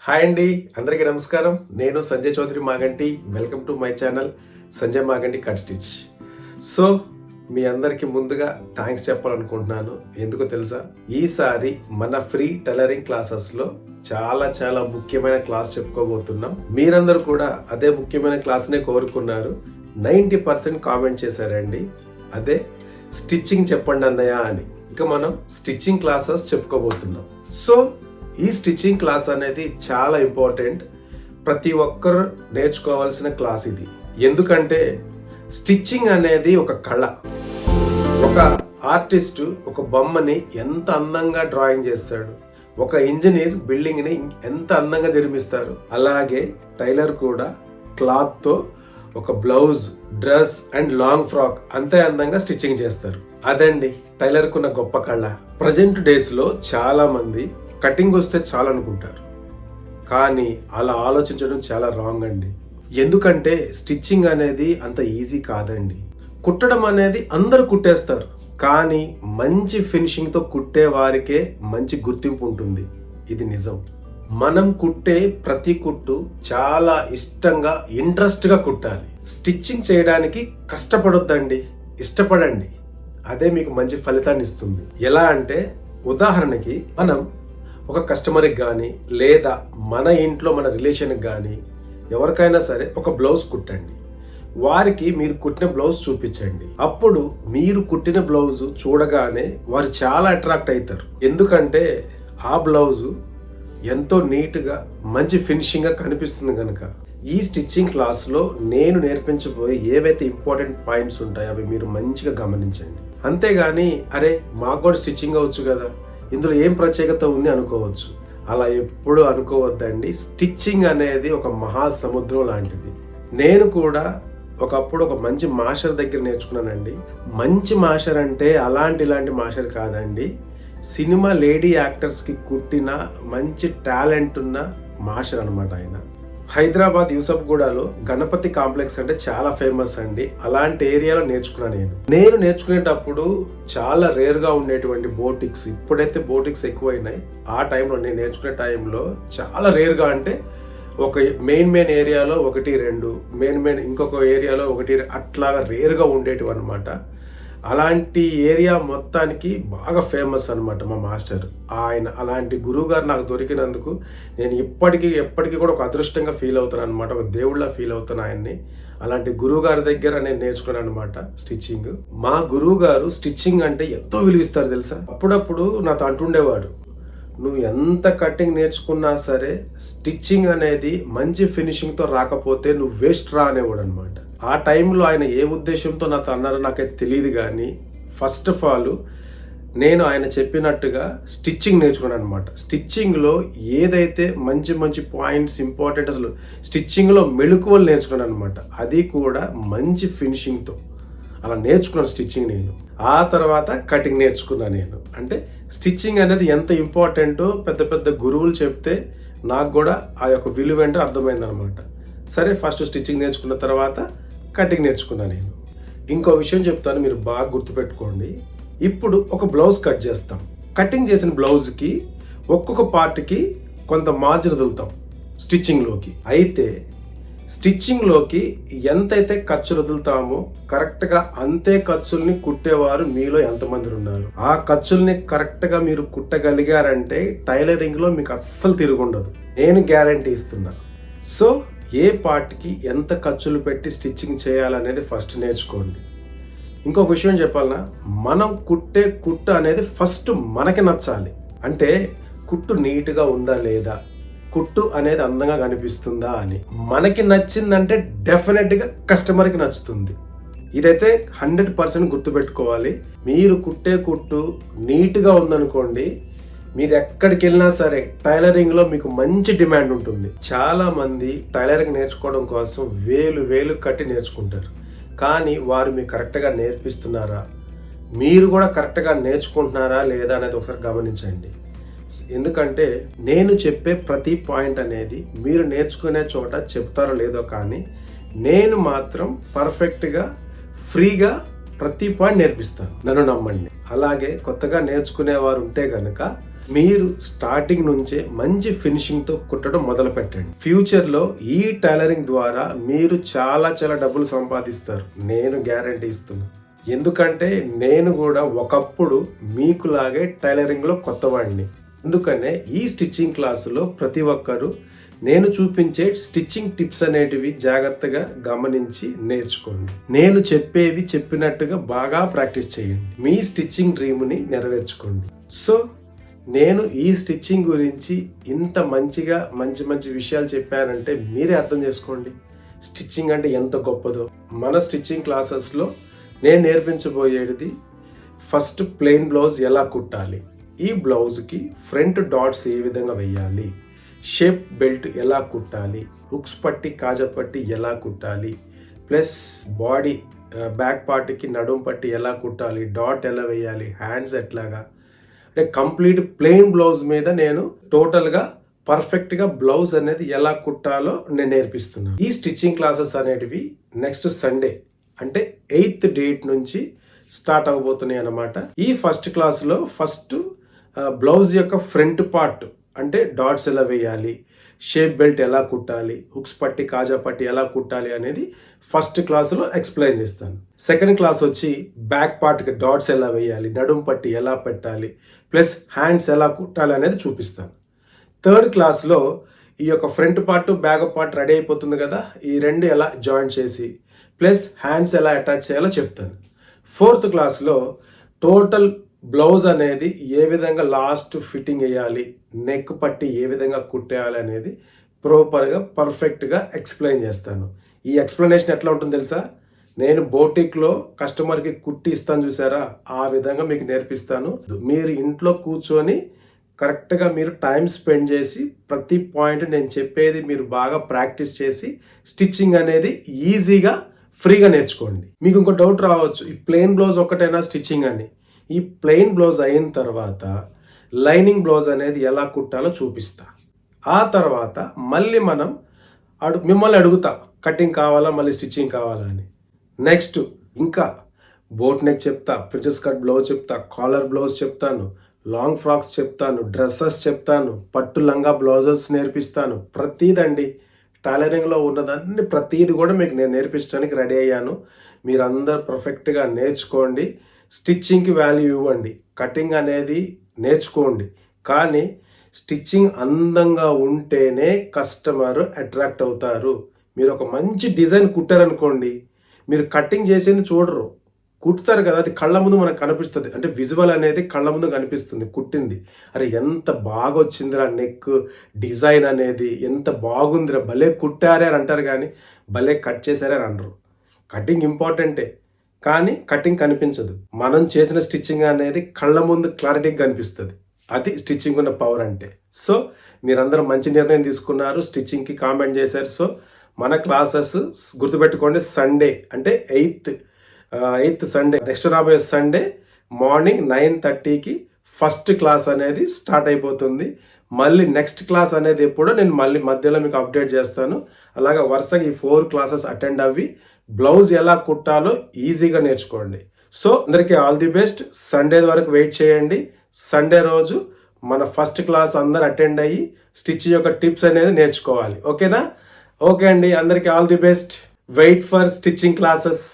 Hi అండి, అందరికీ నమస్కారం. నేను Sanjay Chaudhary Maganti. Welcome to my channel Sanjay Maganti cut stitch. So మీ అందరికీ ముందుగా థ్యాంక్స్ చెప్పాలనుకుంటున్నాను. ఎందుకో తెలుసా, ఈసారి మన ఫ్రీ టైలరింగ్ క్లాసెస్లో చాలా ముఖ్యమైన క్లాస్ చెప్పుకోబోతున్నాం. మీరందరూ కూడా అదే ముఖ్యమైన క్లాస్నే కోరుకున్నారు. 90% కామెంట్ చేశారండి, అదే స్టిచ్చింగ్ చెప్పండి అన్నయ్య అని. ఇక మనం స్టిచ్చింగ్ క్లాసెస్ చెప్పుకోబోతున్నాం. సో ఈ స్టిచ్చింగ్ క్లాస్ అనేది చాలా ఇంపార్టెంట్. ప్రతి ఒక్కరు నేర్చుకోవాల్సిన క్లాస్ ఇది. ఎందుకంటే స్టిచ్చింగ్ అనేది ఒక కళ. ఒక ఆర్టిస్టు ఒక బొమ్మని ఎంత అందంగా డ్రాయింగ్ చేస్తాడు, ఒక ఇంజనీర్ బిల్డింగ్ని ఎంత అందంగా నిర్మిస్తారు, అలాగే టైలర్ కూడా క్లాత్తో ఒక blouse, dress and long frock అంతే అందంగా స్టిచ్చింగ్ చేస్తారు. అదండి టైలర్కున్న గొప్ప కళ. ప్రజెంట్ డేస్లో చాలా మంది కటింగ్ వస్తే చాలు అనుకుంటారు, కానీ అలా ఆలోచించడం చాలా రాంగ్ అండి. ఎందుకంటే స్టిచ్చింగ్ అనేది అంత ఈజీ కాదండి. కుట్టడం అనేది అందరూ కుట్టేస్తారు, కానీ మంచి ఫినిషింగ్తో కుట్టే వారికే మంచి గుర్తింపు ఉంటుంది. ఇది నిజం. మనం కుట్టే ప్రతి కుట్టు చాలా ఇష్టంగా, ఇంట్రెస్ట్గా కుట్టాలి. స్టిచ్చింగ్ చేయడానికి కష్టపడొద్దండి, ఇష్టపడండి. అదే మీకు మంచి ఫలితాన్ని ఇస్తుంది. ఎలా అంటే, ఉదాహరణకి మనం ఒక కస్టమర్కి కానీ లేదా మన ఇంట్లో మన రిలేషన్కి కానీ ఎవరికైనా సరే ఒక బ్లౌజ్ కుట్టండి. వారికి మీరు కుట్టిన బ్లౌజ్ చూపించండి. అప్పుడు మీరు కుట్టిన బ్లౌజు చూడగానే వారు చాలా అట్రాక్ట్ అవుతారు. ఎందుకంటే ఆ బ్లౌజు ఎంతో నీట్గా మంచి ఫినిషింగ్గా కనిపిస్తుంది కనుక. ఈ స్టిచ్చింగ్ క్లాస్లో నేను నేర్పించబోయే ఏవైతే ఇంపార్టెంట్ పాయింట్స్ ఉంటాయో అవి మీరు మంచిగా గమనించండి. అంతేగాని అరే మాకు కూడా స్టిచ్చింగ్ అవచ్చు కదా, ఇందులో ఏం ప్రత్యేకత ఉంది అనుకోవచ్చు. అలా ఎప్పుడు అనుకోవద్దండి. స్టిచ్చింగ్ అనేది ఒక మహాసముద్రం లాంటిది. నేను కూడా ఒకప్పుడు ఒక మంచి మాస్టర్ దగ్గర నేర్చుకున్నానండి. మంచి మాస్టర్ అంటే ఇలాంటి మాస్టర్ కాదండి. సినిమా లేడీ యాక్టర్స్కి కుట్టిన మంచి టాలెంట్ ఉన్న మాస్టర్ అనమాట ఆయన. హైదరాబాద్ యూసఫ్గూడలో గణపతి కాంప్లెక్స్ అంటే చాలా ఫేమస్ అండి. అలాంటి ఏరియాలో నేర్చుకున్నాను నేను నేర్చుకునేటప్పుడు చాలా రేర్గా ఉండేటువంటి బోటిక్స్. ఇప్పుడైతే బోటిక్స్ ఎక్కువైనాయి. ఆ టైంలో నేను నేర్చుకునే టైంలో చాలా రేర్గా, అంటే ఒక మెయిన్ ఏరియాలో 1-2, మెయిన్ ఇంకొక ఏరియాలో 1 అట్లాగా రేర్గా ఉండేటివి అనమాట. అలాంటి ఏరియా మొత్తానికి బాగా ఫేమస్ అనమాట మా మాస్టర్. ఆయన అలాంటి గురువు గారు నాకు దొరికినందుకు నేను ఎప్పటికీ కూడా ఒక అదృష్టంగా ఫీల్ అవుతాను అనమాట. ఒక దేవుళ్ళ ఫీల్ అవుతాను ఆయన్ని. అలాంటి గురువు గారి దగ్గర నేను నేర్చుకున్నాను అనమాట స్టిచ్చింగ్. మా గురువు గారు స్టిచ్చింగ్ అంటే ఎంతో విలువిస్తారు తెలుసా. అప్పుడప్పుడు నాతో అంటుండేవాడు, నువ్వు ఎంత కటింగ్ నేర్చుకున్నా సరే స్టిచ్చింగ్ అనేది మంచి ఫినిషింగ్తో రాకపోతే నువ్వు వేస్ట్ రా అనేవాడు అనమాట. ఆ టైంలో ఆయన ఏ ఉద్దేశంతో నాతో అన్నారో నాకైతే తెలియదు, కానీ ఫస్ట్ ఆఫ్ ఆల్ నేను ఆయన చెప్పినట్టుగా స్టిచ్చింగ్ నేర్చుకున్నాను అనమాట. స్టిచ్చింగ్లో ఏదైతే మంచి పాయింట్స్ ఇంపార్టెంట్, అసలు స్టిచ్చింగ్లో మెళుకువలు నేర్చుకున్నాను అనమాట. అది కూడా మంచి ఫినిషింగ్తో అలా నేర్చుకున్నాను స్టిచ్చింగ్ నేను. ఆ తర్వాత కటింగ్ నేర్చుకున్నాను నేను. అంటే స్టిచ్చింగ్ అనేది ఎంత ఇంపార్టెంటో పెద్ద గురువులు చెప్తే నాకు కూడా ఆ యొక్క విలువ ఏంటో అర్థమైందనమాట. సరే, ఫస్ట్ స్టిచ్చింగ్ నేర్చుకున్న తర్వాత కటింగ్ నేర్చుకున్నాను నేను. ఇంకో విషయం చెప్తాను, మీరు బాగా గుర్తుపెట్టుకోండి. ఇప్పుడు ఒక బ్లౌజ్ కట్ చేస్తాం. కటింగ్ చేసిన బ్లౌజ్కి ఒక్కొక్క పార్ట్కి కొంత మార్జిన్ వదులుతాం స్టిచ్చింగ్లోకి. అయితే స్టిచ్చింగ్లోకి ఎంతైతే ఖర్చులు వదులుతామో కరెక్ట్గా అంతే ఖర్చుల్ని కుట్టేవారు మీలో ఎంతమంది ఉన్నారు? ఆ ఖర్చుల్ని కరెక్ట్గా మీరు కుట్టగలిగారంటే టైలరింగ్లో మీకు అస్సలు తిరుగుండదు. నేను గ్యారంటీ ఇస్తున్నా. సో ఏ పార్ట్కి ఎంత ఖర్చులు పెట్టి స్టిచ్చింగ్ చేయాలనేది ఫస్ట్ నేర్చుకోండి. ఇంకొక విషయం చెప్పాలన్నా, మనం కుట్టే కుట్టు అనేది ఫస్ట్ మనకి నచ్చాలి. అంటే కుట్టు నీట్గా ఉందా లేదా, కుట్టు అనేది అందంగా కనిపిస్తుందా అని మనకి నచ్చిందంటే డెఫినెట్గా కస్టమర్కి నచ్చుతుంది. ఇదైతే 100% గుర్తుపెట్టుకోవాలి. మీరు కుట్టే కుట్టు నీట్గా ఉందనుకోండి, మీరు ఎక్కడికి వెళ్ళినా సరే టైలరింగ్లో మీకు మంచి డిమాండ్ ఉంటుంది. చాలా మంది టైలరింగ్ నేర్చుకోవడం కోసం వేలు కట్టి నేర్చుకుంటారు, కానీ వారు మీకు కరెక్ట్గా నేర్పిస్తున్నారా, మీరు కూడా కరెక్ట్గా నేర్చుకుంటున్నారా లేదా అనేది ఒకసారి గమనించండి. ఎందుకంటే నేను చెప్పే ప్రతి పాయింట్ అనేది మీరు నేర్చుకునే చోట చెప్తారో లేదో, కానీ నేను మాత్రం పర్ఫెక్ట్గా ఫ్రీగా ప్రతి పాయింట్ నేర్పిస్తాను. నన్ను నమ్మండి. అలాగే కొత్తగా నేర్చుకునేవారు ఉంటే కనుక మీరు స్టార్టింగ్ నుంచే మంచి ఫినిషింగ్తో కుట్టడం మొదలు పెట్టండి. ఫ్యూచర్లో ఈ టైలరింగ్ ద్వారా మీరు చాలా చాలా డబ్బులు సంపాదిస్తారు, నేను గ్యారంటీ ఇస్తున్నాను. ఎందుకంటే నేను కూడా ఒకప్పుడు మీకులాగే టైలరింగ్లో కొత్తవాడిని. అందుకనే ఈ స్టిచ్చింగ్ క్లాసులో ప్రతి ఒక్కరూ నేను చూపించే స్టిచ్చింగ్ టిప్స్ అనేటివి జాగ్రత్తగా గమనించి నేర్చుకోండి. నేను చెప్పేవి చెప్పినట్టుగా బాగా ప్రాక్టీస్ చేయండి. మీ స్టిచ్చింగ్ డ్రీమ్ని నెరవేర్చుకోండి. సో నేను ఈ స్టిచ్చింగ్ గురించి ఇంత మంచిగా మంచి మంచి విషయాలు చెప్పానంటే మీరే అర్థం చేసుకోండి స్టిచ్చింగ్ అంటే ఎంత గొప్పదో. మన స్టిచ్చింగ్ క్లాసెస్లో నేను నేర్పించబోయేది ఫస్ట్ ప్లెయిన్ బ్లౌజ్ ఎలా కుట్టాలి, ఈ బ్లౌజ్కి ఫ్రంట్ డాట్స్ ఏ విధంగా వేయాలి, షేప్ బెల్ట్ ఎలా కుట్టాలి, హుక్స్ పట్టి కాజా పట్టి ఎలా కుట్టాలి, ప్లస్ బాడీ బ్యాక్ పార్ట్కి నడుం పట్టి ఎలా కుట్టాలి, డాట్ ఎలా వేయాలి, హ్యాండ్స్ ఎట్లాగా, అంటే కంప్లీట్ ప్లెయిన్ బ్లౌజ్ మీద నేను టోటల్గా పర్ఫెక్ట్గా బ్లౌజ్ అనేది ఎలా కుట్టాలో నేను నేర్పిస్తున్నాను. ఈ స్టిచ్చింగ్ క్లాసెస్ అనేటివి నెక్స్ట్ సండే అంటే 8th డేట్ నుంచి స్టార్ట్ అవ్వబోతున్నాయి అన్నమాట. ఈ ఫస్ట్ క్లాస్లో ఫస్ట్ బ్లౌజ్ యొక్క ఫ్రంట్ పార్ట్ అంటే డాట్స్ ఎలా వేయాలి, షేప్ బెల్ట్ ఎలా కుట్టాలి, హుక్స్ పట్టి కాజా పట్టి ఎలా కుట్టాలి అనేది ఫస్ట్ క్లాసులో ఎక్స్ప్లెయిన్ చేస్తాను. సెకండ్ క్లాస్ వచ్చి బ్యాక్ పార్ట్కి డాట్స్ ఎలా వేయాలి, నడుం పట్టి ఎలా పెట్టాలి, ప్లస్ హ్యాండ్స్ ఎలా కుట్టాలి అనేది చూపిస్తాను. థర్డ్ క్లాస్లో ఈ యొక్క front part back part ready అయిపోతుంది కదా, ఈ రెండు ఎలా జాయిన్ చేసి ప్లస్ హ్యాండ్స్ ఎలా అటాచ్ చేయాలో చెప్తాను. ఫోర్త్ క్లాస్లో టోటల్ బ్లౌజ్ అనేది ఏ విధంగా లాస్ట్ ఫిట్టింగ్ వేయాలి, నెక్ పట్టి ఏ విధంగా కుట్టేయాలి అనేది ప్రాపర్గా పర్ఫెక్ట్గా ఎక్స్ప్లెయిన్ చేస్తాను. ఈ ఎక్స్ప్లెనేషన్ ఎట్లా ఉంటుందో తెలుసా, నేను బోటిక్లో కస్టమర్కి కుట్టి ఇస్తాను చూసారా, ఆ విధంగా మీకు నేర్పిస్తాను. మీరు ఇంట్లో కూర్చొని కరెక్ట్గా మీరు టైం స్పెండ్ చేసి ప్రతి పాయింట్ నేను చెప్పేది మీరు బాగా ప్రాక్టీస్ చేసి స్టిచ్చింగ్ అనేది ఈజీగా ఫ్రీగా నేర్చుకోండి. మీకు ఇంకో డౌట్ రావచ్చు, ఈ ప్లెయిన్ బ్లౌజ్ ఒక్కటైనా స్టిచ్చింగ్ అని. ఈ ప్లెయిన్ బ్లౌజ్ అయిన తర్వాత లైనింగ్ బ్లౌజ్ అనేది ఎలా కుట్టాలో చూపిస్తా. ఆ తర్వాత మళ్ళీ మనం మిమ్మల్ని అడుగుతా కటింగ్ కావాలా మళ్ళీ స్టిచ్చింగ్ కావాలా అని. నెక్స్ట్ ఇంకా బోట్ నెక్ చెప్తా, ప్రిన్సెస్ కట్ బ్లౌజ్ చెప్తా, కాలర్ బ్లౌజ్ చెప్తాను, లాంగ్ ఫ్రాక్స్ చెప్తాను, డ్రెస్సెస్ చెప్తాను, పట్టు లంగా బ్లౌజెస్ నేర్పిస్తాను. ప్రతిదండి టైలరింగ్లో ఉన్నదాన్ని ప్రతిది కూడా మీకు నేను నేర్పించడానికి రెడీ అయ్యాను. మీరందరూ పర్ఫెక్ట్గా నేర్చుకోండి, స్టిచ్చింగ్కి వాల్యూ ఇవ్వండి, కటింగ్ అనేది నేర్చుకోండి. కానీ స్టిచ్చింగ్ అందంగా ఉంటేనే కస్టమర్ అట్రాక్ట్ అవుతారు. మీరు ఒక మంచి డిజైన్ కుట్టారనుకోండి, మీరు కటింగ్ చేసేది చూడరు, కుట్టుతారు కదా, అది కళ్ళ ముందు మనకు కనిపిస్తుంది. అంటే విజువల్ అనేది కళ్ళ ముందు కనిపిస్తుంది కుట్టింది. అరే ఎంత బాగా వచ్చిందిరా నెక్ డిజైన్ అనేది, ఎంత బాగుందిరా, భలే కుట్టారే అని అంటారు కానీ భలే కట్ చేశారే అని అనరు. కటింగ్ ఇంపార్టెంటే కానీ కటింగ్ కనిపించదు. మనం చేసిన స్టిచ్చింగ్ అనేది కళ్ళ ముందు క్లారిటీగా కనిపిస్తుంది. అది స్టిచ్చింగ్ ఉన్న పవర్ అంటే. సో మీరందరూ మంచి నిర్ణయం తీసుకున్నారు, స్టిచ్చింగ్కి కామెంట్ చేశారు. సో మన క్లాసెస్ గుర్తుపెట్టుకోండి, సండే అంటే 8th సండే, నెక్స్ట్ రాబోయే సండే మార్నింగ్ 9:30కి ఫస్ట్ క్లాస్ అనేది స్టార్ట్ అయిపోతుంది. మళ్ళీ నెక్స్ట్ క్లాస్ అనేది ఎప్పుడో నేను మళ్ళీ మధ్యలో మీకు అప్డేట్ చేస్తాను. అలాగా వరుసగా ఈ 4 క్లాసెస్ అటెండ్ అవ్వి బ్లౌజ్ ఎలా కుట్టాలో ఈజీగా నేర్చుకోండి. సో అందరికీ ఆల్ ది బెస్ట్. సండే వరకు వెయిట్ చేయండి. సండే రోజు మన ఫస్ట్ క్లాస్ అందరు అటెండ్ అయ్యి స్టిచ్ యొక్క టిప్స్ అనేది నేర్చుకోవాలి. ఓకేనా? ఓకే అండి, అందరికీ all the best. Wait for stitching classes.